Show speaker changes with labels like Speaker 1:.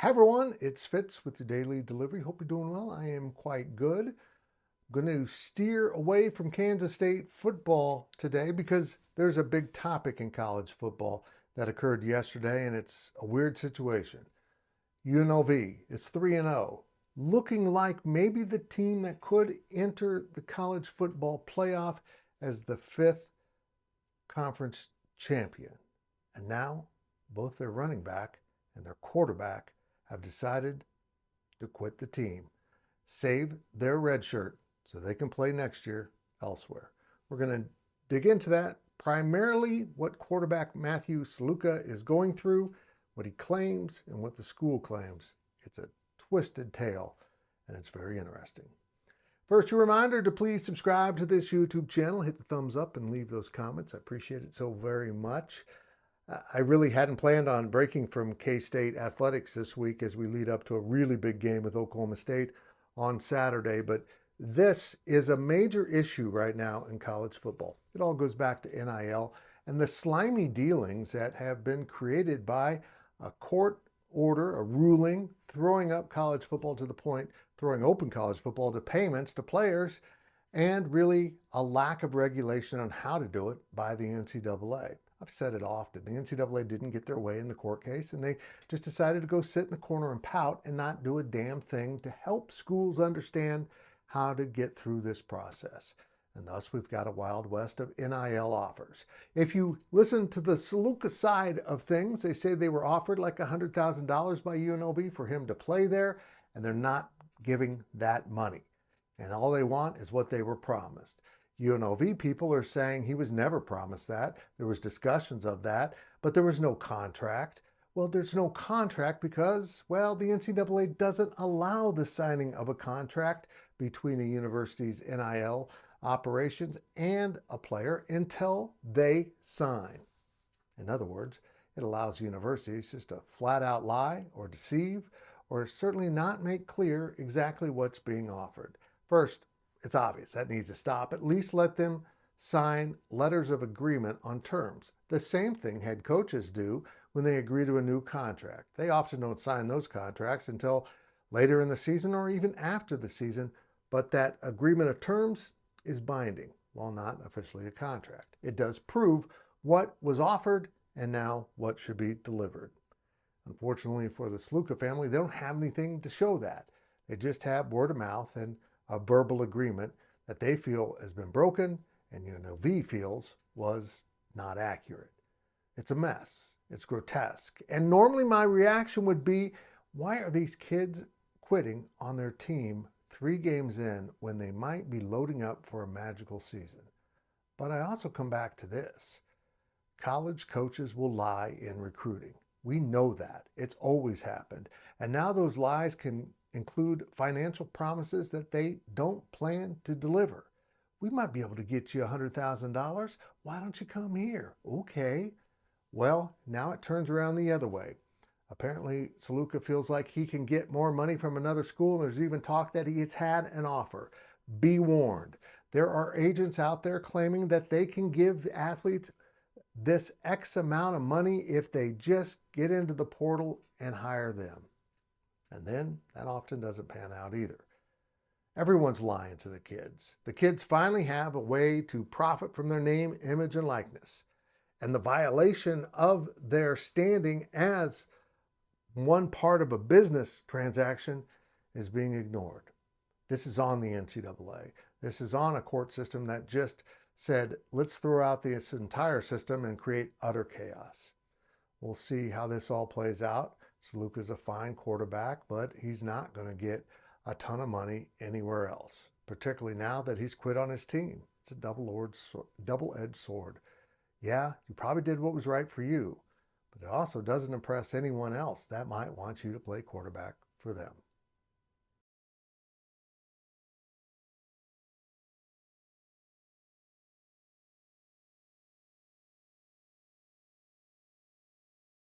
Speaker 1: Hi everyone, it's Fitz with your daily delivery. Hope you're doing well. I am quite good. Going to steer away from Kansas State football today because there's a big topic in college football that occurred yesterday, and it's a weird situation. UNLV is 3-0, looking like maybe the team that could enter the college football playoff as the fifth conference champion. And now both their running back and their quarterback have decided to quit the team, save their red shirt so they can play next year elsewhere. We're going to dig into that, primarily what quarterback Matthew Saluka is going through, what he claims, and what the school claims. It's a twisted tale, and it's very interesting. First, a reminder to please subscribe to this YouTube channel, hit the thumbs up, and leave those comments. I appreciate it so very much. I really hadn't planned on breaking from K-State athletics this week as we lead up to a really big game with Oklahoma State on Saturday, but this is a major issue right now in college football. It all goes back to NIL and the slimy dealings that have been created by a court order, a ruling, throwing up college football to the point, throwing open college football to payments to players, and really a lack of regulation on how to do it by the NCAA. I've said it often. The NCAA didn't get their way in the court case, and they just decided to go sit in the corner and pout and not do a damn thing to help schools understand how to get through this process. And thus, we've got a wild west of NIL offers. If you listen to the Saluka side of things, they say they were offered like $100,000 by UNLV for him to play there, and they're not giving that money. And all they want is what they were promised. UNLV people are saying he was never promised that. There was discussions of that, but there was no contract. Well, there's no contract because, well, the NCAA doesn't allow the signing of a contract between a university's NIL operations and a player until they sign. In other words, it allows universities just to flat out lie or deceive or certainly not make clear exactly what's being offered. First, it's obvious that needs to stop. At least let them sign letters of agreement on terms. The same thing head coaches do when they agree to a new contract. They often don't sign those contracts until later in the season or even after the season, but that agreement of terms is binding, while not officially a contract. It does prove what was offered and now what should be delivered. Unfortunately for the Saluka family, they don't have anything to show that. They just have word of mouth and a verbal agreement that they feel has been broken and UNLV feels was not accurate. It's a mess. It's grotesque. And normally my reaction would be, why are these kids quitting on their team 3 games in when they might be loading up for a magical season? But I also come back to this. College coaches will lie in recruiting. We know that. It's always happened. And now those lies can include financial promises that they don't plan to deliver. We might be able to get you $100,000. Why don't you come here? Okay. Well, now it turns around the other way. Apparently, Saluka feels like he can get more money from another school. There's even talk that he has had an offer. Be warned. There are agents out there claiming that they can give athletes this X amount of money if they just get into the portal and hire them. And then that often doesn't pan out either. Everyone's lying to the kids. The kids finally have a way to profit from their name, image, and likeness. And the violation of their standing as one part of a business transaction is being ignored. This is on the NCAA. This is on a court system that just said, let's throw out this entire system and create utter chaos. We'll see how this all plays out. Saluka's a fine quarterback, but he's not going to get a ton of money anywhere else, particularly now that he's quit on his team. It's a double-edged sword. Yeah, you probably did what was right for you, but it also doesn't impress anyone else that might want you to play quarterback for them.